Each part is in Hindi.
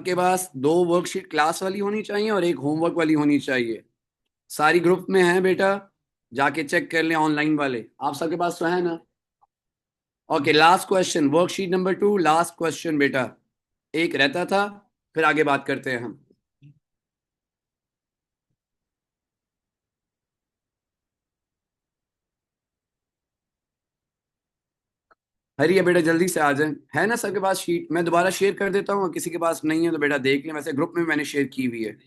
सबके पास दो वर्कशीट क्लास वाली होनी चाहिए और एक होमवर्क वाली होनी चाहिए। सारी ग्रुप में है बेटा, जाके चेक कर लें ऑनलाइन वाले, आप सबके पास तो है ना। Okay, last question, worksheet number 2, last question बेटा। एक रहता था, फिर आगे बात करते हैं हम। हरी है बेटा, जल्दी से आ जाए। है ना सबके पास शीट? मैं दोबारा शेयर कर देता हूँ, किसी के पास नहीं है तो बेटा देख लें, वैसे ग्रुप में मैंने शेयर की हुई है।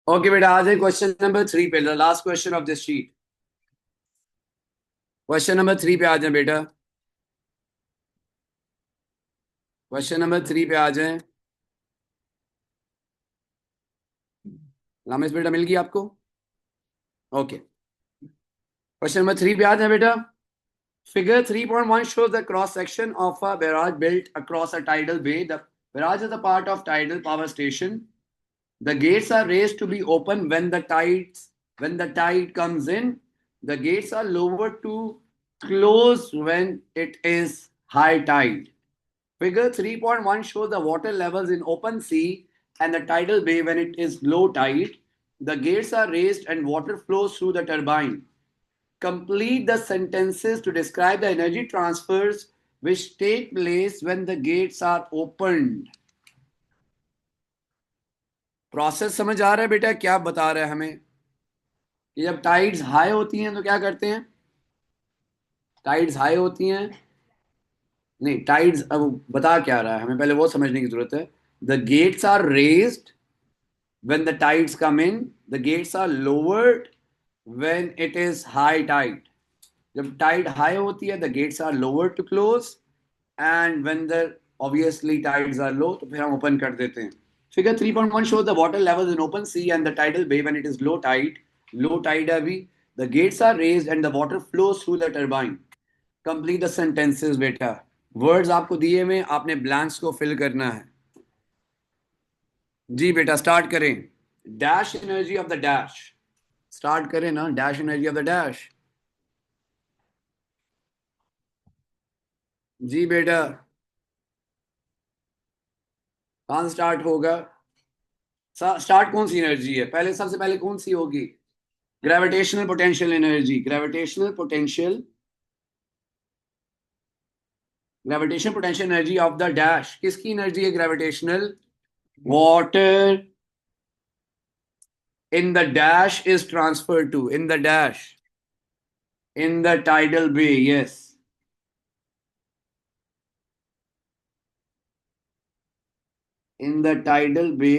ओके बेटा, आ जाए क्वेश्चन नंबर 3 पे, last question of this sheet. Question number 3 पे आ जाए बेटा, क्वेश्चन नंबर 3 पे आ जाए। लामेश बेटा मिल गई आपको? ओके, क्वेश्चन नंबर 3 पे आ जाए बेटा। Figure 3.1 shows the cross section of a barrage built across a tidal bay. The barrage is a part of tidal power station. The gates are raised to be open when the tide comes in. The gates are lowered to close when it is high tide. Figure 3.1 shows the water levels in open sea and the tidal bay when it is low tide. The gates are raised and water flows through the turbine. Complete the sentences to describe the energy transfers which take place when the gates are opened. Process समझ आ रहा है बेटा? क्या बता रहा है हमें कि जब टाइड्स हाई होती हैं तो क्या करते हैं? टाइड्स हाई होती हैं, नहीं टाइड्स, अब बता क्या रहा है हमें, पहले वो समझने की जरूरत है। The gates are raised when the tides come in, the gates are lowered when it is high tide. जब टाइड हाई होती है the gates are lower to close, and when the obviously tides are low तो फिर हम ओपन कर देते हैं। फिगर 3.1 shows the water levels in open sea and the tidal bay when it is low tide. Low tide है अभी। The gates are raised and the water flows through the turbine. Complete the sentences बेटा। वर्ड्स आपको दिए में आपने ब्लैंक्स को फिल करना है। जी बेटा स्टार्ट करें। Dash energy of the dash, start करें ना, dash energy of the dash. जी बेटा, कहाँ से स्टार्ट होगा? स्टार्ट कौन सी एनर्जी है पहले, सबसे पहले कौन सी होगी? Gravitational potential energy, gravitational potential energy of the dash. किसकी एनर्जी है gravitational? Water in the dash is transfer to, in the dash, in the tidal bay, yes. In the tidal bay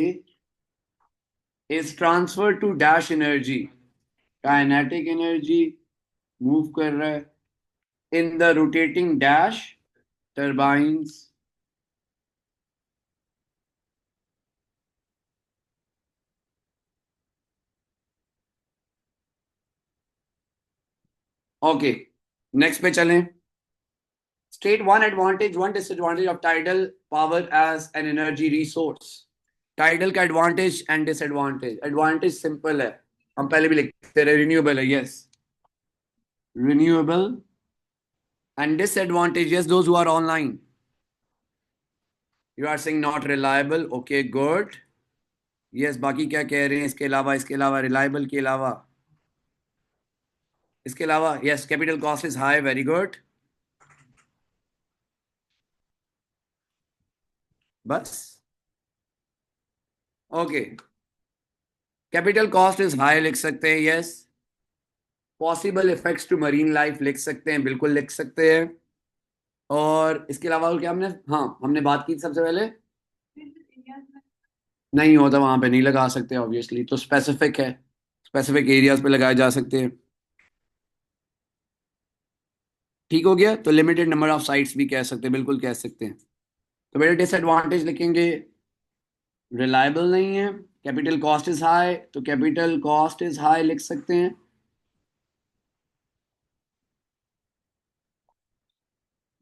is transfer to dash energy, kinetic energy move कर रहा है in the rotating dash turbines. Okay, next पे चलें। State one advantage, one disadvantage of tidal power as an energy resource. Tidal का advantage and disadvantage. Advantage simple है, हम पहले भी लिखते रहे, रिन्यूएबल है, yes, renewable. And disadvantage, yes, those who are online, you are saying not reliable, okay good, yes. बाकी क्या कह रहे हैं इसके अलावा? इसके अलावा रिलायबल के अलावा, इसके अलावा yes, capital cost is high, very good. बस, okay, capital cost is high लिख सकते हैं, yes. Possible effects to marine life लिख सकते हैं, बिल्कुल लिख सकते हैं। और इसके अलावा और क्या हमने, हाँ हमने बात की थी सबसे पहले, नहीं होता वहां पे नहीं लगा सकते ऑब्वियसली, तो स्पेसिफिक है, स्पेसिफिक एरियाज पे लगाए जा सकते हैं। ठीक हो गया, तो लिमिटेड नंबर ऑफ साइट्स भी कह सकते हैं, बिल्कुल कह सकते हैं। तो बेटा डिसएडवांटेज लिखेंगे, रिलायबल नहीं है। कैपिटल कॉस्ट इज हाई, तो कैपिटल कॉस्ट इज हाई लिख सकते हैं।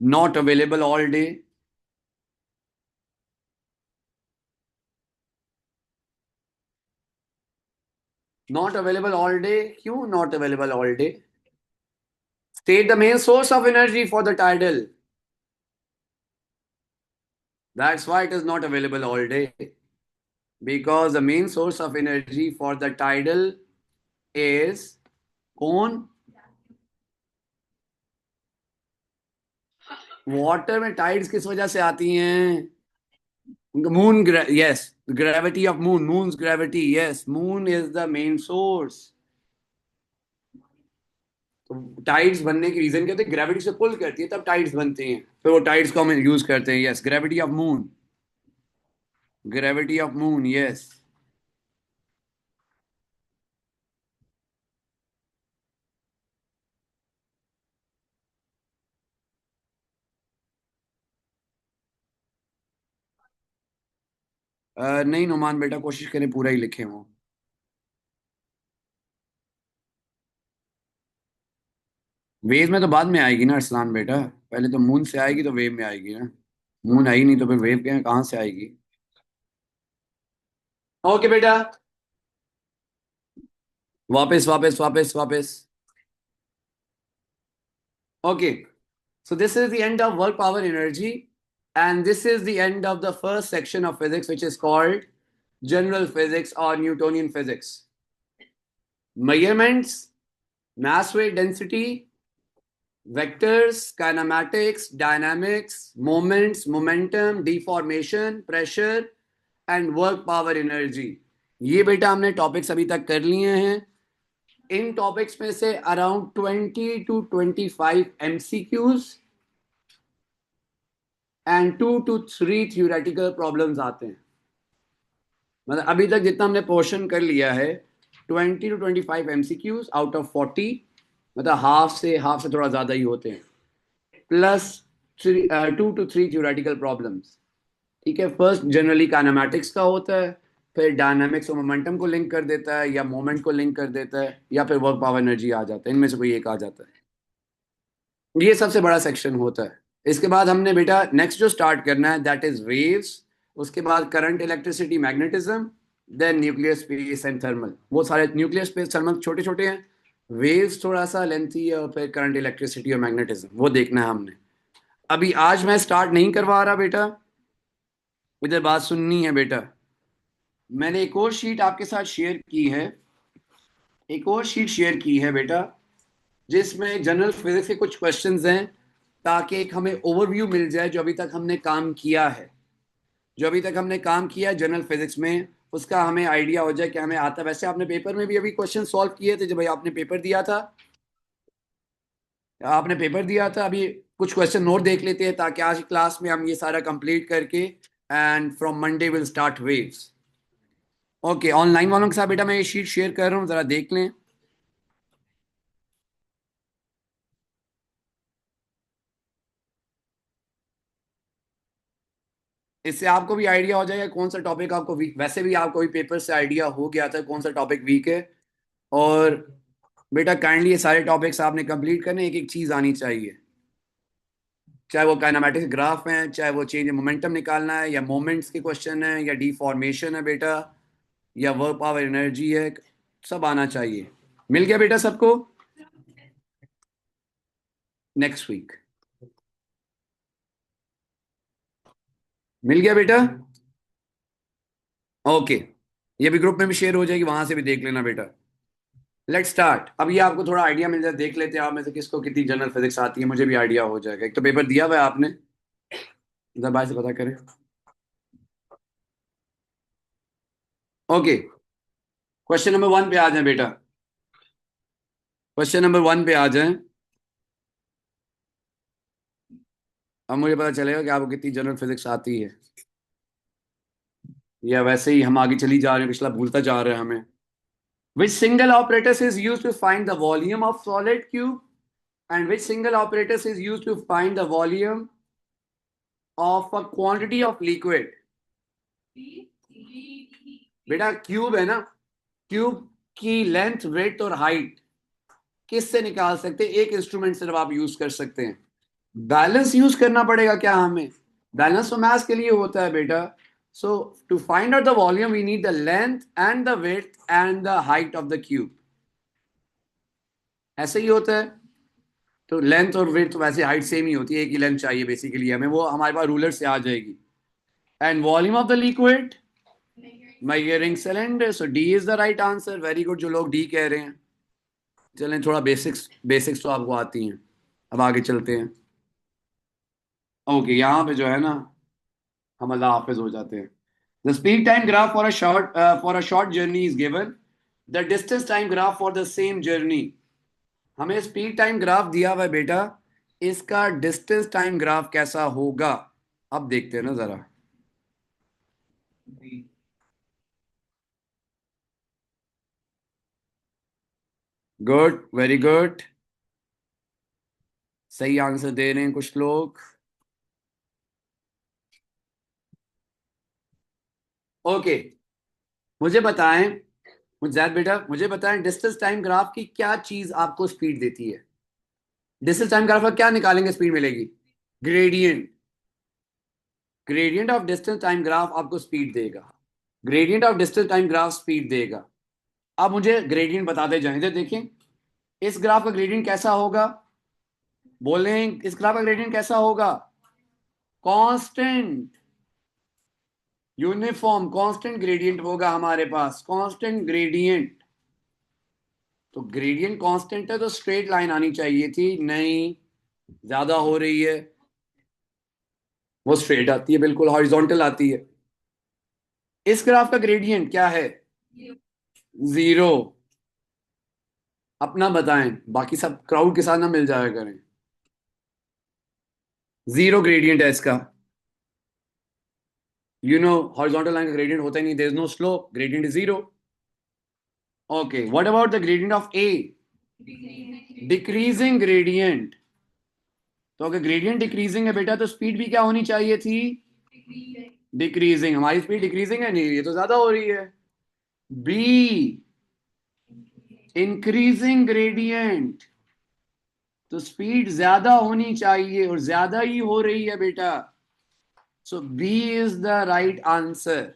Not available all day, not available all day, क्यों not available all day? State the main source of energy for the tidal, that's why it is not available all day, because the main source of energy for the tidal is कौन? वाटर में टाइड्स किस वजह से आती हैं? Moon, yes, gravity of moon, moons gravity, yes, moon is the main source. तो टाइड्स बनने की रीजन क्या होती है? ग्रेविटी से पुल करती है तब टाइड्स बनते हैं, फिर वो टाइड्स को हम यूज करते हैं। Yes, gravity of moon, gravity of moon, yes. नहीं नुमान बेटा, कोशिश करें पूरा ही लिखें वो। वेव में तो बाद में आएगी ना अरसलान बेटा, पहले तो मून से आएगी तो वेव में आएगी ना। मून आई नहीं तो फिर वेव के कहाँ से आएगी? ओके बेटा, वापस वापस वापस वापस। Okay, so this is the end of work power energy, and this is the end of the first section of physics, which is called general physics or Newtonian physics. Measurements, mass weight density, vectors, kinematics, dynamics, moments, momentum, deformation, pressure, and work power energy. ये बेटा हमने टॉपिक्स अभी तक कर लिए हैं। इन टॉपिक्स में से around 20 to 25 MCQs and 2 to 3 theoretical problems आते हैं। मतलब अभी तक जितना हमने पोर्शन कर लिया है, 20 to 25 MCQs आउट ऑफ 40, मतलब हाफ से थोड़ा ज्यादा ही होते हैं, प्लस 2 to 3 थियोरेटिकल प्रॉब्लम्स। ठीक है, फर्स्ट जनरली काइनेमैटिक्स का होता है, फिर डायनामिक्स और मोमेंटम को लिंक कर देता है, या मोमेंट को लिंक कर देता है, या फिर वर्क पावर एनर्जी आ जाता है, इनमें से कोई एक आ जाता है। ये सबसे बड़ा सेक्शन होता है। इसके बाद हमने बेटा नेक्स्ट जो स्टार्ट करना है दैट इज वेव्स, उसके बाद current, electricity, magnetism, then nuclear space and thermal. वो सारे न्यूक्लियर स्पेस थर्मल छोटे छोटे हैं, वेव्स थोड़ा सा लेंथी है, और फिर करंट, इलेक्ट्रिसिटी और मैग्नेटिज्म वो देखना है हमने। अभी आज मैं स्टार्ट नहीं करवा रहा बेटा, इधर बात सुननी है बेटा। मैंने एक और शीट आपके साथ शेयर की है, एक और शीट शेयर की है बेटा, जिसमें जनरल फिजिक्स के कुछ क्वेश्चंस हैं, ताकि एक हमें ओवरव्यू मिल जाए जो अभी तक हमने काम किया है, जो अभी तक हमने काम किया है जनरल फिजिक्स में, उसका हमें आइडिया हो जाए कि हमें आता है। वैसे आपने पेपर में भी अभी क्वेश्चन सॉल्व किए थे जब भाई आपने पेपर दिया था, आपने पेपर दिया था। अभी कुछ क्वेश्चन नोट देख लेते हैं, ताकि आज की क्लास में हम ये सारा कंप्लीट करके and from Monday will start waves. Okay, online वालों के साथ बेटा मैं ये शीट शेयर कर रहा हूँ, जरा देख लें। इससे आपको भी आइडिया हो जाएगा कौन सा टॉपिक आपको वीक, वैसे भी आपको भी पेपर से आइडिया हो गया था कौन सा टॉपिक वीक है। और बेटा काइंडली ये सारे टॉपिक्स आपने कंप्लीट करने, एक एक चीज आनी चाहिए, चाहे वो काइनेमेटिक्स ग्राफ है, चाहे वो चेंज मोमेंटम निकालना है, या मोमेंट्स के क्वेश्चन है, या डिफॉर्मेशन है बेटा, या वर्क पावर एनर्जी है, सब आना चाहिए। मिल गया बेटा सबको? नेक्स्ट वीक मिल गया बेटा? ओके, ये भी ग्रुप में भी शेयर हो जाएगी, वहां से भी देख लेना बेटा। Let's start. अब ये आपको थोड़ा आइडिया मिल जाए, देख लेते हैं आप में से किसको कितनी जनरल फिजिक्स आती है, मुझे भी आइडिया हो जाएगा। एक तो पेपर दिया हुआ है आपने, जरा भाई से पता करें। ओके, क्वेश्चन नंबर 1 पे आ जाए बेटा, क्वेश्चन नंबर 1 पे आ जाए। अब मुझे पता चलेगा कि आपको कितनी जनरल फिजिक्स आती है, या वैसे ही हम आगे चली जा रहे हैं, पिछला भूलता जा रहा है हमें। Which single apparatus is used to find the volume of solid cube, and which single apparatus is used to find the volume of a quantity of liquid? बेटा क्यूब है ना, क्यूब की लेंथ, विड्थ और हाइट किससे निकाल सकते हैं? एक इंस्ट्रूमेंट सिर्फ आप यूज कर सकते हैं। बैलेंस यूज करना पड़ेगा क्या हमें? बैलेंस तो मैथ्स के लिए होता है बेटा। So to find out the volume we need the length and the width and the height of the cube. ऐसे ही होता है। तो लेंथ और विड्थ वैसे हाइट सेम ही होती है, एक ही लेंथ चाहिए बेसिकली हमें, वो हमारे पास रूलर से आ जाएगी। And volume of the liquid measuring cylinder, so D is the right answer. Very good जो लोग डी कह रहे हैं। चलें, थोड़ा बेसिक्स बेसिक्स तो आपको आती हैं। अब आगे चलते हैं। ओके, यहाँ पे जो है ना हम अल्लाह हाफिज हो जाते हैं। The speed time graph for a short journey is given. The distance time graph for the same journey. हमें स्पीड टाइम ग्राफ दिया हुआ है बेटा, इसका डिस्टेंस टाइम ग्राफ कैसा होगा? अब देखते हैं ना जरा। Good, very good. सही आंसर दे रहे हैं कुछ लोग। ओके, मुझे बताएं, मुझे जैद बेटा मुझे बताएं, डिस्टेंस टाइम ग्राफ की क्या चीज आपको स्पीड देती है? डिस्टेंस टाइम ग्राफ का क्या निकालेंगे स्पीड मिलेगी? Gradient. Gradient of distance time graph आपको स्पीड देगा। Gradient of distance time graph speed देगा। अब मुझे ग्रेडियंट बताते जाएं। इधर देखें, इस ग्राफ का ग्रेडियंट कैसा होगा? बोलें, इस ग्राफ का ग्रेडियंट कैसा होगा? कांस्टेंट, यूनिफॉर्म कांस्टेंट ग्रेडियंट होगा हमारे पास, कांस्टेंट ग्रेडियंट। तो ग्रेडियंट कांस्टेंट है तो स्ट्रेट लाइन आनी चाहिए थी, नहीं, ज्यादा हो रही है। वो स्ट्रेट आती है, बिल्कुल हॉरिजॉन्टल आती है। इस ग्राफ का ग्रेडियंट क्या है? जीरो। अपना बताएं, बाकी सब क्राउड के साथ ना मिल जाया करें। जीरो ग्रेडियंट है इसका। हॉरिजॉन्टल लाइन का ग्रेडियंट होता ही नहीं, there is no slope, gradient is zero. Okay, what about the gradient of a? Decreasing gradient. तो अगर ग्रेडियंट डिक्रीजिंग है बेटा तो स्पीड भी क्या होनी चाहिए थी? डिक्रीजिंग। हमारी स्पीड डिक्रीजिंग है, नहीं, ये तो ज्यादा हो रही है। B, increasing gradient. तो स्पीड ज्यादा होनी चाहिए और ज्यादा ही हो रही है बेटा। So B is the right answer.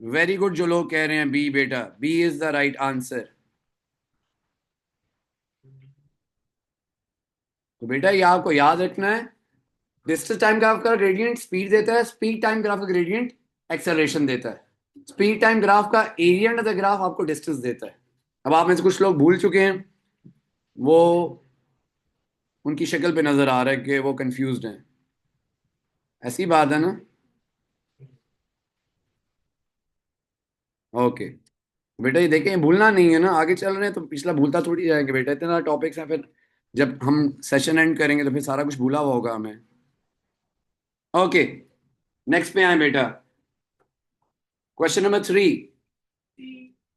Very good जो लोग कह रहे हैं बी बेटा, B is the right answer. तो बेटा ये आपको याद रखना है, डिस्टेंस टाइम ग्राफ का ग्रेडियंट स्पीड देता है, स्पीड टाइम ग्राफ का ग्रेडियंट एक्सेलरेशन देता है। स्पीड टाइम ग्राफ का एरिया अंडर द ग्राफ आपको डिस्टेंस देता है। अब आप में से कुछ लोग भूल चुके हैं, वो उनकी शक्ल पे नजर आ रहा है कि वो कंफ्यूज्ड हैं। ऐसी बात है ना? ओके बेटा, ये देखें, ये भूलना नहीं है ना, आगे चल रहे हैं तो पिछला भूलता थोड़ी जाएंगे बेटा, इतना टॉपिक्स हैं, फिर जब हम सेशन एंड करेंगे तो फिर सारा कुछ भूला हुआ होगा हमें। ओके, नेक्स्ट पे आए बेटा। Question number 3।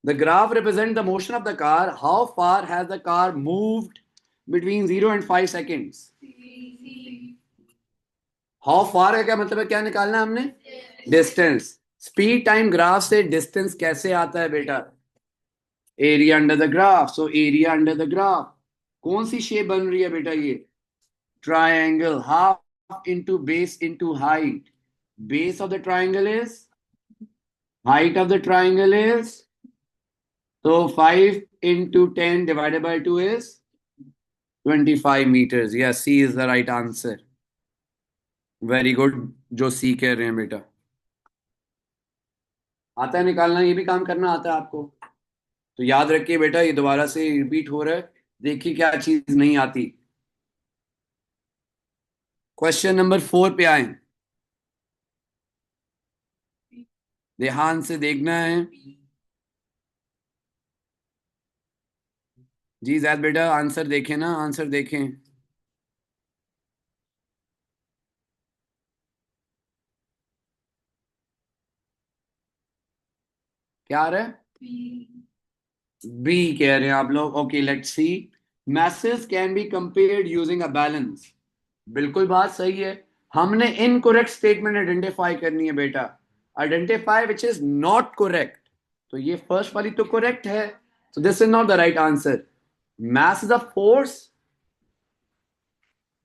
The graph represents the motion of the car. How far has the car moved between 0 and 5 seconds? How far का क्या मतलब है, क्या निकालना है हमने? डिस्टेंस। स्पीड टाइम ग्राफ से डिस्टेंस कैसे आता है बेटा? Area under the graph. So area under the graph. कौन सी शेप बन रही है बेटा ये? Triangle. Half into base into height. Base of the triangle is, height of the triangle is, तो 5 into 10 divided by 2 is 25 meters. Yes, C is the right answer. Very good जो सी कह रहे हैं बेटा। आता है निकालना, ये भी काम करना आता है आपको? तो याद रखिए बेटा, ये दोबारा से रिपीट हो रहा है, देखिए क्या चीज नहीं आती। क्वेश्चन नंबर 4 पे आए, ध्यान से देखना है। जी जैद बेटा आंसर देखें ना, आंसर देखें। क्या आ रहा है? बी कह रहे हैं आप लोग। Okay, let's see. masses can be compared using a balance. बिल्कुल बात सही है। हमने इनकोरेक्ट स्टेटमेंट आइडेंटिफाई करनी है बेटा। Identify which is not correct. तो ये फर्स्ट वाली तो करेक्ट है, so this is not the right answer. mass is a force?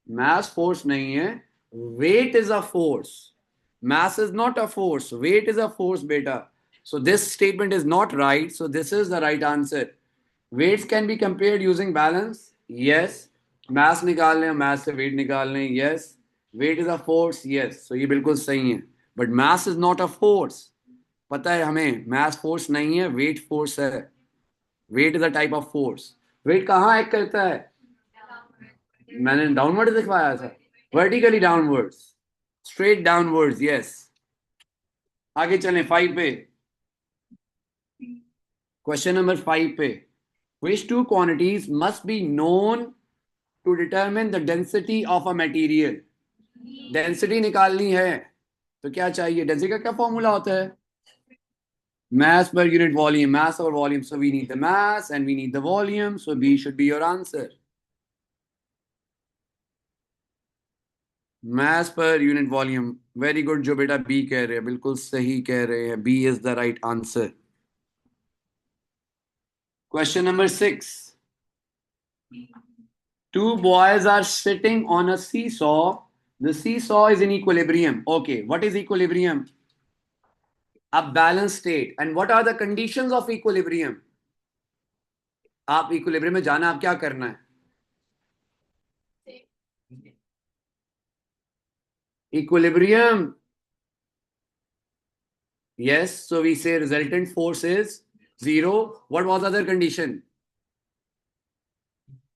mass force नहीं है, weight is a force. mass is not a force, weight is a force beta. So this statement is not right, so this is the right answer. weights can be compared using balance, yes. mass निकाल लें, mass से weight निकाल लें, yes. weight is a force, yes. So ये बिल्कुल सही है, but mass is not a force. पता है हमें mass force नहीं है, weight force है. weight is a type of force. weight कहाँ एक्ट करता है? मैंने डाउनवर्ड दिखवाया था। Vertically downwards, straight downwards, yes. आगे चलें 5 पे। क्वेश्चन नंबर 5 पे, which two quantities must be known to determine the density of a material? Density निकालनी है तो क्या चाहिए? डेंसिटी का क्या फॉर्मूला होता है? mass per unit volume, mass over volume. So we need the mass and we need the volume, so B should be your answer. mass per unit volume, very good। जो बेटा B कह रहे हैं बिल्कुल सही कह रहे हैं, B is the right answer. Question number 6. Two boys are sitting on a seesaw. The seesaw is in equilibrium. Okay, what is equilibrium? A balanced state. And what are the conditions of equilibrium? आप equilibrium में जाना, आप क्या करना है? Equilibrium. Yes, so we say resultant force is zero. What was the other condition?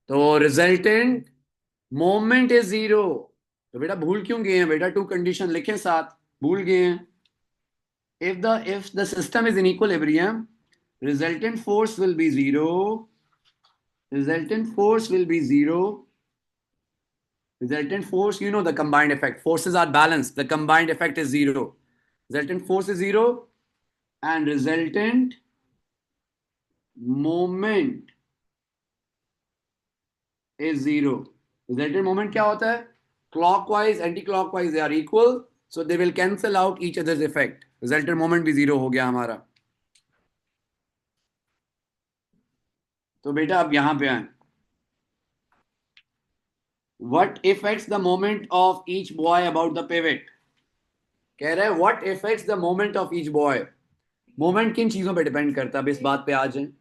तो resultant moment is zero. तो बेटा भूल क्यों गए हैं बेटा? टू कंडीशन लिखें साथ, भूल गए हैं। If the system is in equilibrium, resultant force will be zero. Resultant force will be zero. Resultant force, you know the combined effect. Forces are balanced. The combined effect is zero. Resultant force is zero, and resultant moment is zero. Resultant moment क्या होता है? Clockwise, anti-clockwise, they are equal, so they will cancel out each other's effect. Resultant moment भी zero हो गया हमारा। तो बेटा अब यहां पे आए। What affects the moment of each boy about the pivot? कह रहे हैं what affects the moment of each boy? Moment किन चीजों पे डिपेंड करता है? अब इस बात पे आ जाए।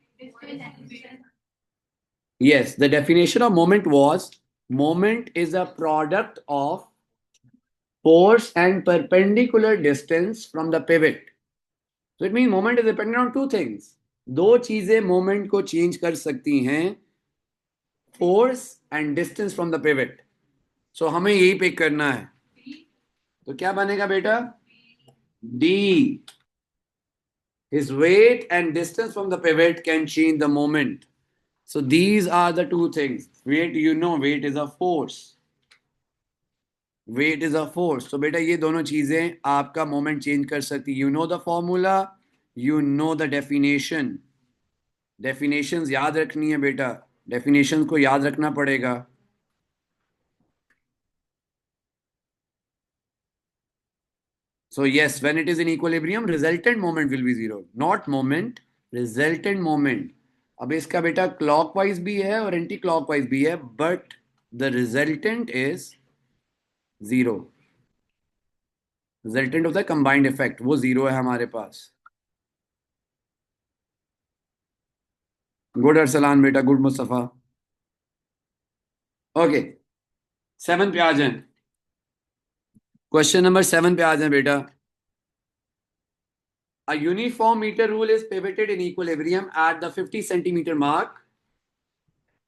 yes, the definition of moment was moment is a product of force and perpendicular distance from the pivot. So it means moment is dependent on two things. दो चीजें मोमेंट को चेंज कर सकती हैं, force and distance from the pivot. So हमें यही पिक करना है। तो क्या बनेगा बेटा? D. His weight and distance from the pivot can change the moment. So these are the two things. Weight, you know, weight is a force. Weight is a force. So बेटा ये दोनों चीजें आपका मोमेंट चेंज कर सकती। You know the formula, you know the definition. Definitions याद रखनी है बेटा, definitions को याद रखना पड़ेगा। So yes, when it is in equilibrium, resultant moment will be zero. Not moment, resultant moment. अब इसका बेटा क्लॉकवाइज भी है और एंटी क्लॉकवाइज भी है, but the resultant is zero. Resultant होता है कंबाइंड इफेक्ट, वो जीरो है हमारे पास। गुड अरसलान बेटा, गुड मुस्तफा। ओके, 7 पे आ जाएं। क्वेश्चन नंबर 7 पे आ जाएं बेटा। A uniform meter rule is pivoted in equilibrium at the 50 centimeter mark.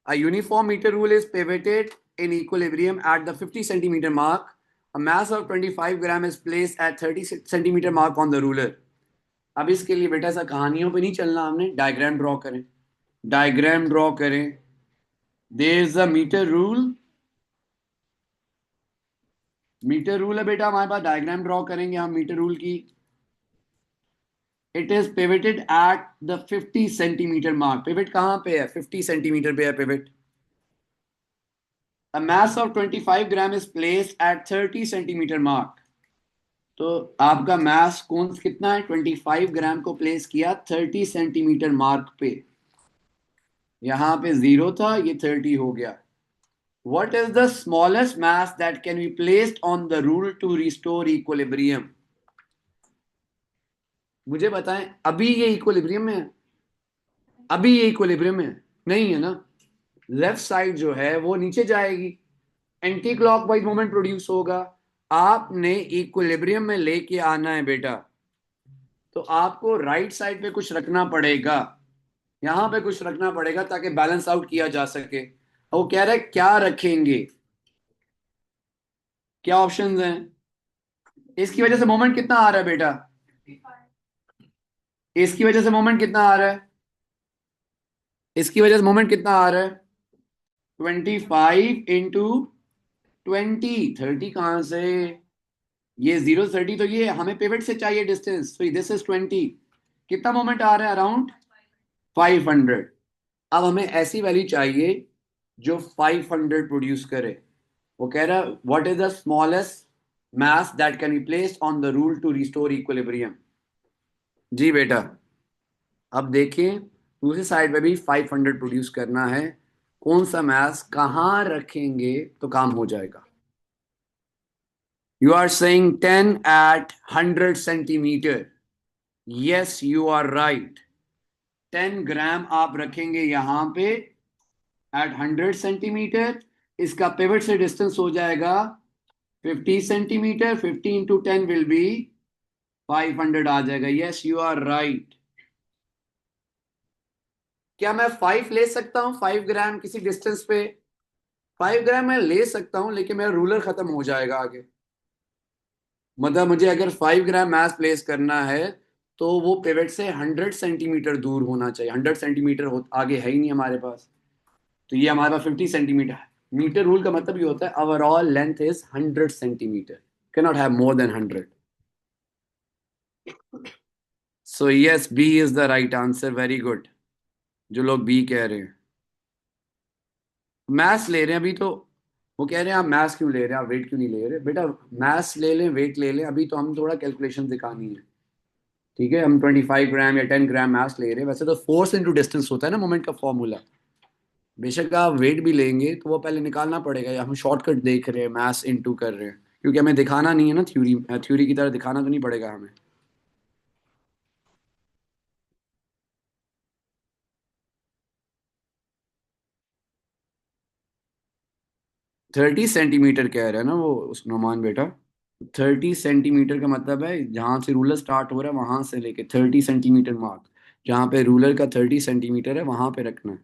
A uniform meter rule is pivoted in equilibrium at the 50 centimeter mark. A mass of 25 gram is placed at 30 centimeter mark on the ruler. अब इसके लिए बेटा ऐसा कहानियों पे नहीं चलना, हमने डायग्राम ड्रॉ करें। डायग्राम ड्रॉ करें। There is a metre rule. Metre rule है बेटा हमारे पास, डायग्राम ड्रॉ करेंगे हम मीटर रूल की। It is pivoted at the 50 centimetre mark. Pivot कहां पे है? 50 सेंटीमीटर पे है pivot. A mass of 25 gram is placed at 30 centimetre mark. तो आपका मास कौन कितना है? 25 ग्राम को प्लेस किया 30 सेंटीमीटर मार्क पे। यहां पे 0 था, ये 30 हो गया। What is the smallest mass that can be placed on the rule to restore equilibrium? मुझे बताएं, अभी ये इक्विलिब्रियम में है? अभी ये इक्विलिब्रियम में है? नहीं है ना। लेफ्ट साइड जो है वो नीचे जाएगी, एंटी क्लॉकवाइज मोमेंट प्रोड्यूस होगा। आपने इक्विलिब्रियम में लेके आना है बेटा, तो आपको राइट साइड पे कुछ रखना पड़ेगा, यहां पे कुछ रखना पड़ेगा ताकि बैलेंस आउट किया जा सके। और वो कह रहा है क्या रखेंगे, क्या ऑप्शंस हैं? इसकी वजह से मोमेंट कितना आ रहा है बेटा? इसकी वजह से मोमेंट कितना आ रहा है? इसकी वजह से मोमेंट कितना आ रहा है? 25 इंटू 20। 30 कहां से? ये 0 30, तो ये हमें पिवट से चाहिए डिस्टेंस, तो दिस इज 20। कितना मोमेंट आ रहा है? अराउंड 500। अब हमें ऐसी वैल्यू चाहिए जो 500 प्रोड्यूस करे। वो कह रहा है what is the smallest mass that can be placed on the rule to restore equilibrium. जी बेटा, अब देखिए दूसरी साइड पे भी 500 प्रोड्यूस करना है। कौन सा मास कहाँ रखेंगे तो काम हो जाएगा? You are saying 10 at 100 centimetre. Yes you are right. 10 gram आप रखेंगे यहां पे एट 100 सेंटीमीटर। इसका पिवट से डिस्टेंस हो जाएगा 50 सेंटीमीटर। 50 इंटू 10 विल बी 500 आ जाएगा। Yes you are right. क्या मैं 5 ले सकता हूं? 5 ग्राम किसी डिस्टेंस पे? 5 ग्राम मैं ले सकता हूं, लेकिन मेरा रूलर खत्म हो जाएगा आगे। मतलब मुझे अगर 5 ग्राम मास प्लेस करना है तो वो पिवट से 100 सेंटीमीटर दूर होना चाहिए। 100 सेंटीमीटर आगे है ही नहीं हमारे पास, तो ये हमारे पास 50 सेंटीमीटर है। मीटर रूल का मतलब ये होता है overall length is 100 centimetre, can not have more than 100। So yes, B is the right answer. Very good, जो लोग बी कह रहे हैं। मैथ्स ले रहे हैं अभी तो, वो कह रहे हैं आप मैथ्स क्यों ले रहे हैं, आप वेट क्यों नहीं ले रहे? बेटा मैथ्स ले लें, वेट ले लें, अभी तो हम थोड़ा कैलकुलेशन दिखानी है। ठीक है, हम 25 ग्राम या 10 ग्राम मैथ्स ले रहे हैं। वैसे तो फोर्स इंटू डिस्टेंस होता है ना मोमेंट का फॉर्मूला। बेशक आप वेट भी लेंगे तो वो पहले निकालना पड़ेगा, या हम शॉर्टकट देख रहे हैं, मैथ्स इनटू कर रहे हैं, क्योंकि हमें दिखाना नहीं है ना थ्योरी। थ्योरी की तरह दिखाना तो नहीं पड़ेगा हमें। थर्टी सेंटीमीटर कह रहा है ना वो उस नोमान बेटा। 30 सेंटीमीटर का मतलब है जहां से रूलर स्टार्ट हो रहा है वहां से लेके 30 सेंटीमीटर मार्क, जहां पे रूलर का 30 सेंटीमीटर है वहां पे रखना है।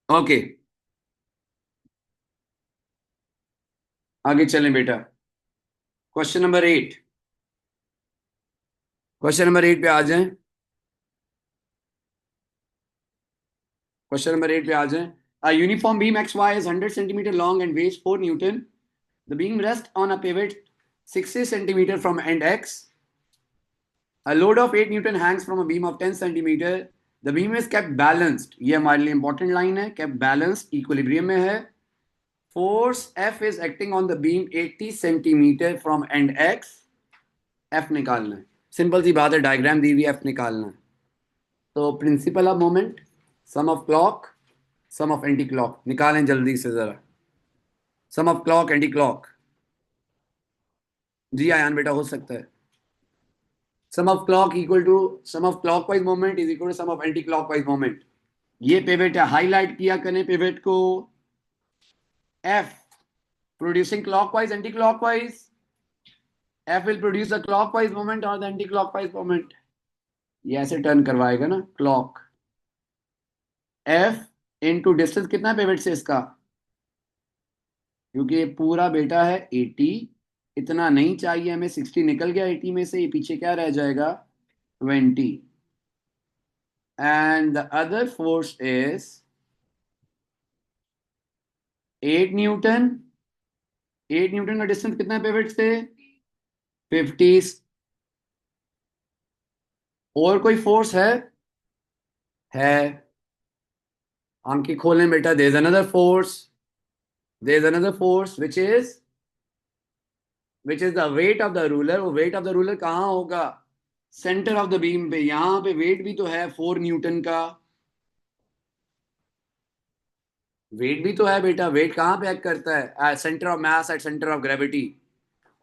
ओके, आगे चलें बेटा। Question number 8। क्वेश्चन नंबर 8 पे आ जाएं। क्वेश्चन नंबर 8 पे आ जाएं। A uniform beam XY is 100 centimeter long and weighs 4 Newton. The beam rests on a pivot 60 centimeter from end X. A load of 8 Newton hangs from a beam of 10 centimeter. The beam is kept balanced. ये हमारे लिए इंपॉर्टेंट लाइन है, kept balanced, इक्विलिब्रियम में है। Force F is acting on the beam 80 centimeter from end X. F निकालना है। सिंपल सी बात है, डायग्राम दी हुई, F निकालना है। तो principle of moment, sum of clock, sum of anti clock निकालें जल्दी से जरा। Sum of clock anti clock. जी आयान बेटा, हो सकता है। Sum of clock equal to sum of clockwise moment is equal to sum of anti clockwise moment. ये पिवट है, हाईलाइट किया करें पिवट को। F producing clockwise anti clockwise. F will produce the clockwise moment और द एंटी क्लॉकवाइज मोमेंट। ये ऐसे टर्न करवाएगा ना क्लॉक। एफ इनटू डिस्टेंस कितना है पिवट से इसका, क्योंकि ये पूरा बेटा है 80। इतना नहीं चाहिए हमें, 60 निकल गया 80 में से, ये पीछे क्या रह जाएगा? 20। And the other force is 8 Newton. 8 Newton का डिस्टेंस कितना है पिवट से? 50। और कोई फोर्स है। आंखें खोलें बेटा, there is another force. There is another force which is the weight of the ruler. वो वेट ऑफ द रूलर कहाँ होगा? सेंटर ऑफ द बीम पे। यहां पे वेट भी तो है 4 न्यूटन का। वेट भी तो है बेटा। वेट कहाँ पे एक्ट करता है? Centre of mass at centre of gravity.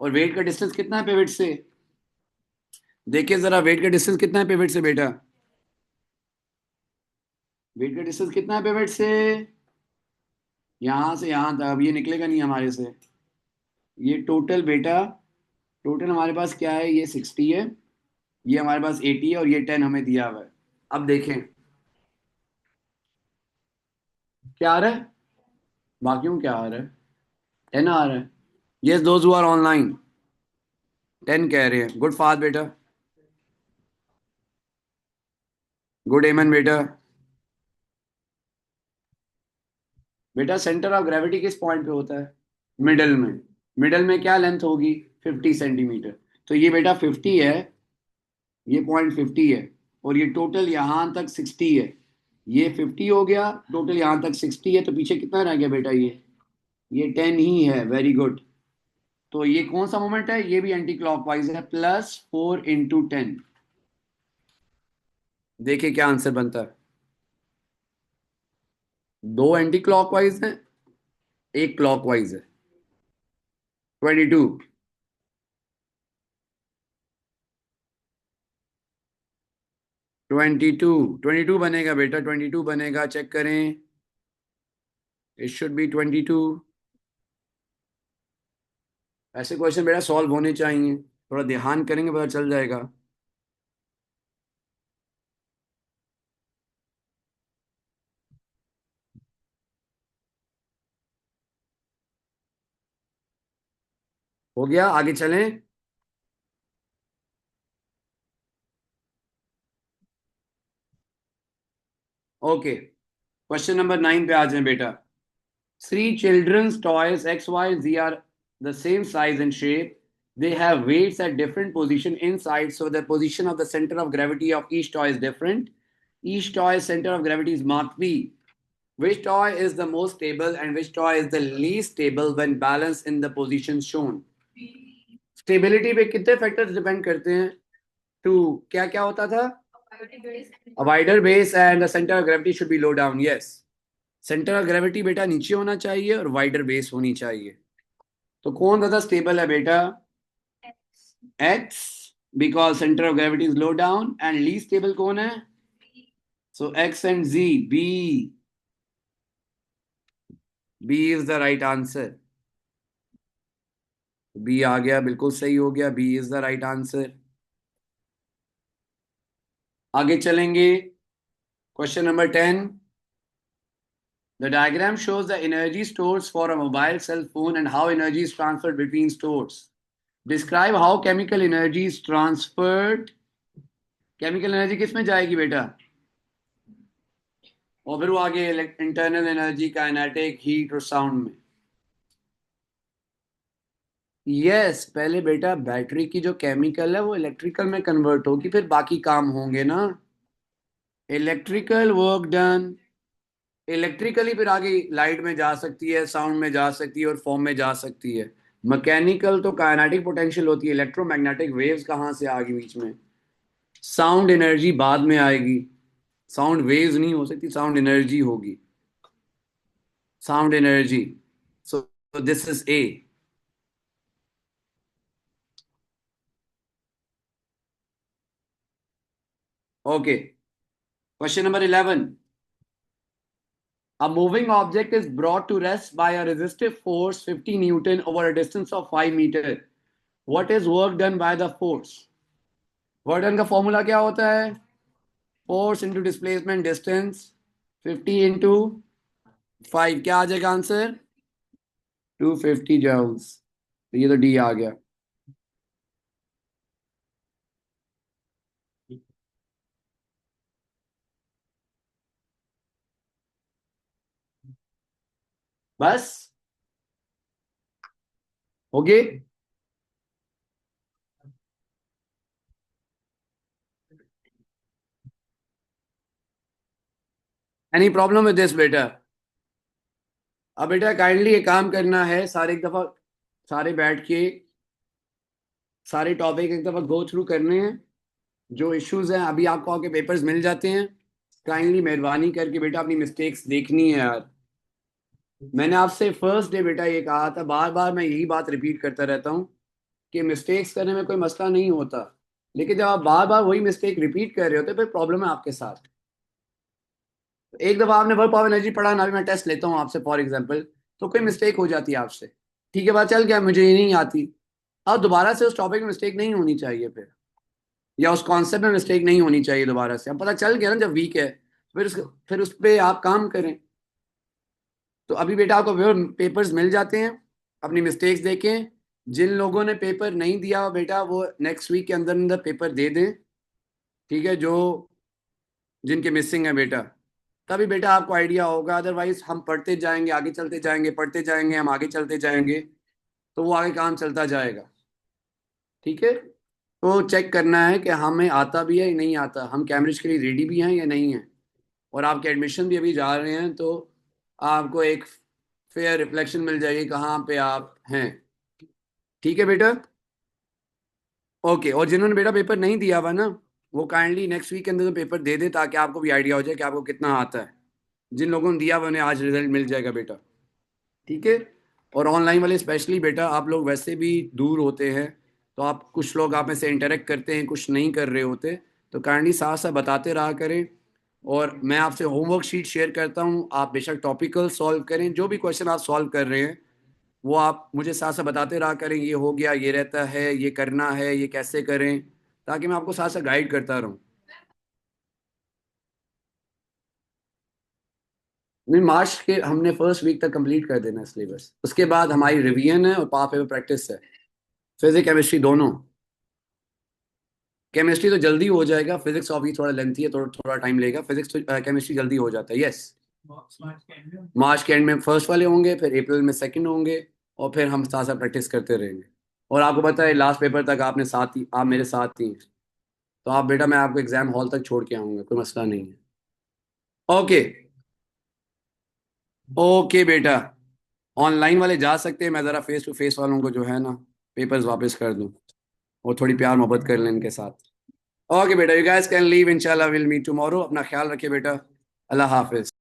और वेट का डिस्टेंस कितना है पिवट से? देखिए जरा, वेट का डिस्टेंस कितना है पिवट से बेटा? वेट का डिस्टेंस कितना है पिवट से? यहां से यहां तक। अब ये निकलेगा नहीं हमारे से। ये टोटल बेटा, टोटल हमारे पास क्या है? ये 60 है, ये हमारे पास 80 है, और ये 10 हमें दिया हुआ है। अब देखें क्या आ रहा है। बाकियों क्या आ रहा है? 10 आ रहा है। Yes, those who are online 10 कह रहे हैं। गुड फास्ट बेटा। गुड एमन बेटा। बेटा सेंटर ऑफ ग्रेविटी किस पॉइंट पे होता है? मिडल में। मिडल में क्या लेंथ होगी? 50 सेंटीमीटर। तो ये बेटा 50 है, ये पॉइंट 50 है, और ये टोटल यहां तक 60 है। ये 50 हो गया, टोटल यहां तक 60 है, तो पीछे कितना रह गया बेटा? ये 10 ही है। Very good. तो ये कौन सा मोमेंट है? ये भी एंटी क्लॉकवाइज है, +4 × 10। देखिए क्या आंसर बनता है। दो एंटी क्लॉकवाइज है, एक क्लॉकवाइज है। 22। 22 बनेगा बेटा, 22 बनेगा। चेक करें। It should be 22। ऐसे क्वेश्चन बेटा सॉल्व होने चाहिए, थोड़ा ध्यान करेंगे पता चल जाएगा। हो गया, आगे चलें। ओके, क्वेश्चन नंबर 9 पे आ जाए बेटा। Three children's toys X, Y, and Z are the same size and shape. They have weights at different position inside, so the position of the center of gravity of each toy is different. Each toy's center of gravity is marked P. Which toy is the most stable and which toy is the least stable when balanced in the positions shown? Stability पे कितने फैक्टर्स डिपेंड करते हैं? टू। क्या क्या होता था? A wider base and the center of gravity should be low down. Yes. Centre of gravity बेटा नीचे होना चाहिए और वाइडर बेस होनी चाहिए। तो कौन ज्यादा स्टेबल है बेटा? X, because centre of gravity is low down. And least stable कौन है? So X and G. B. B is the right answer. B आ गया, बिल्कुल सही हो गया। B is the right answer. आगे चलेंगे। Question number 10। The diagram shows the energy stores for a mobile cell phone and how energy is transferred between stores. Describe how chemical energy is transferred. Chemical energy किस में जाएगी बेटा? और फिर वो आगे इंटरनल एनर्जी, काइनेटिक, हीट और साउंड में। यस, पहले बेटा बैटरी की जो केमिकल है वो इलेक्ट्रिकल में कन्वर्ट होगी, फिर बाकी काम होंगे ना। इलेक्ट्रिकल वर्क डन इलेक्ट्रिकली, फिर आगे लाइट में जा सकती है, साउंड में जा सकती है और फॉर्म में जा सकती है। मैकेनिकल तो काइनेटिक पोटेंशियल होती है। इलेक्ट्रोमैग्नेटिक वेव्स कहाँ से आ गई बीच में? साउंड एनर्जी बाद में आएगी। साउंड वेव्स नहीं हो सकती, साउंड एनर्जी होगी। Sound energy. So this is a. Okay, question number 11। A moving object is brought to rest by a resistive force 50 Newton over a distance of 5 meter. What is work done by the force? Work done का फॉर्मूला क्या होता है? Force into displacement distance, 50 into 5। क्या आ जाएगा आंसर? 250 जूल्स। तो ये तो डी आ गया। बस, हो गए। एनी प्रॉब्लम विद दिस बेटा? अब बेटा काइंडली एक काम करना है, सारे एक दफा सारे बैठ के सारे टॉपिक एक दफा गो थ्रू करने हैं। जो इश्यूज हैं अभी आपको आके पेपर्स मिल जाते हैं। काइंडली मेहरबानी करके बेटा अपनी मिस्टेक्स देखनी है यार। मैंने आपसे फर्स्ट डे बेटा ये कहा था, बार बार मैं यही बात रिपीट करता रहता हूँ कि मिस्टेक्स करने में कोई मसला नहीं होता। लेकिन जब आप बार बार वही मिस्टेक रिपीट कर रहे होते फिर प्रॉब्लम है आपके साथ। एक दफा आपने वर्क पावर एनर्जी पढ़ा ना, अभी मैं टेस्ट लेता हूँ आपसे फॉर एग्जांपल, तो कोई मिस्टेक हो जाती है आपसे, ठीक है बात चल गया, मुझे ये नहीं आती। अब दोबारा से उस टॉपिक में मिस्टेक नहीं होनी चाहिए फिर, या उस कॉन्सेप्ट में मिस्टेक नहीं होनी चाहिए दोबारा से। अब पता चल गया ना जब वीक है, फिर उस पे आप काम करें। तो अभी बेटा आपको पेपर्स मिल जाते हैं, अपनी मिस्टेक्स देखें। जिन लोगों ने पेपर नहीं दिया हुआ बेटा वो नेक्स्ट वीक के अंदर अंदर पेपर दे दें, ठीक है, जो जिनके मिसिंग है बेटा। तभी बेटा आपको आइडिया होगा, अदरवाइज हम पढ़ते जाएंगे आगे चलते जाएंगे, पढ़ते जाएंगे हम आगे चलते जाएंगे, तो वो आगे काम चलता जाएगा। ठीक है, तो चेक करना है कि हमें आता भी है या नहीं आता, हम कैम्ब्रिज के लिए रेडी भी हैं या नहीं है। और आपके एडमिशन भी अभी जा रहे हैं, तो आपको एक फेयर रिफ्लेक्शन मिल जाएगी कहाँ पे आप हैं। ठीक है बेटा। ओके, और जिन्होंने बेटा पेपर नहीं दिया हुआ ना, वो काइंडली नेक्स्ट वीक के अंदर तो पेपर दे दे, ताकि आपको भी आइडिया हो जाए कि आपको कितना आता है। जिन लोगों ने दिया हुआ उन्हें आज रिजल्ट मिल जाएगा बेटा। ठीक है। और ऑनलाइन वाले स्पेशली बेटा, आप लोग वैसे भी दूर होते हैं, तो आप कुछ लोग आप में से इंटरेक्ट करते हैं, कुछ नहीं कर रहे होते, तो काइंडली साथ साथ बताते रहा करें। और मैं आपसे होमवर्क शीट शेयर करता हूँ, आप बेशक टॉपिकल सॉल्व करें, जो भी क्वेश्चन आप सॉल्व कर रहे हैं वो आप मुझे साथ साथ बताते रहा करें, ये हो गया, ये रहता है, ये करना है, ये कैसे करें, ताकि मैं आपको साथ साथ गाइड करता रहूँ। नहीं, मार्च के हमने फर्स्ट वीक तक कंप्लीट कर देना है सिलेबस, उसके बाद हमारी रिवीजन है और पास पेपर प्रैक्टिस है, फिजिक्स केमिस्ट्री दोनों। केमिस्ट्री तो जल्दी हो जाएगा, फिजिक्स अभी थोड़ा लेंथी है, थोड़ा थोड़ा टाइम लेगा। फिजिक्स तो केमिस्ट्री जल्दी हो जाता है, यस। मार्च के एंड में फर्स्ट वाले होंगे, फिर अप्रैल में सेकंड होंगे, और फिर हम साथ साथ प्रैक्टिस करते रहेंगे। और आपको पता है लास्ट पेपर तक आप मेरे साथ ही हैं। तो आप बेटा, मैं आपको एग्जाम हॉल तक छोड़ के आऊंगा, कोई मसला नहीं है। ओके। ओके बेटा, ऑनलाइन वाले जा सकते हैं, मैं ज़रा फेस टू फेस वालों को जो है ना पेपर्स वापस कर दूं, और थोड़ी प्यार मोहब्बत कर लें इनके साथ। ओके बेटा, यू गाइस कैन लीव, इंशाल्लाह विल मीट टुमारो। अपना ख्याल रखिए बेटा। अल्लाह हाफिज।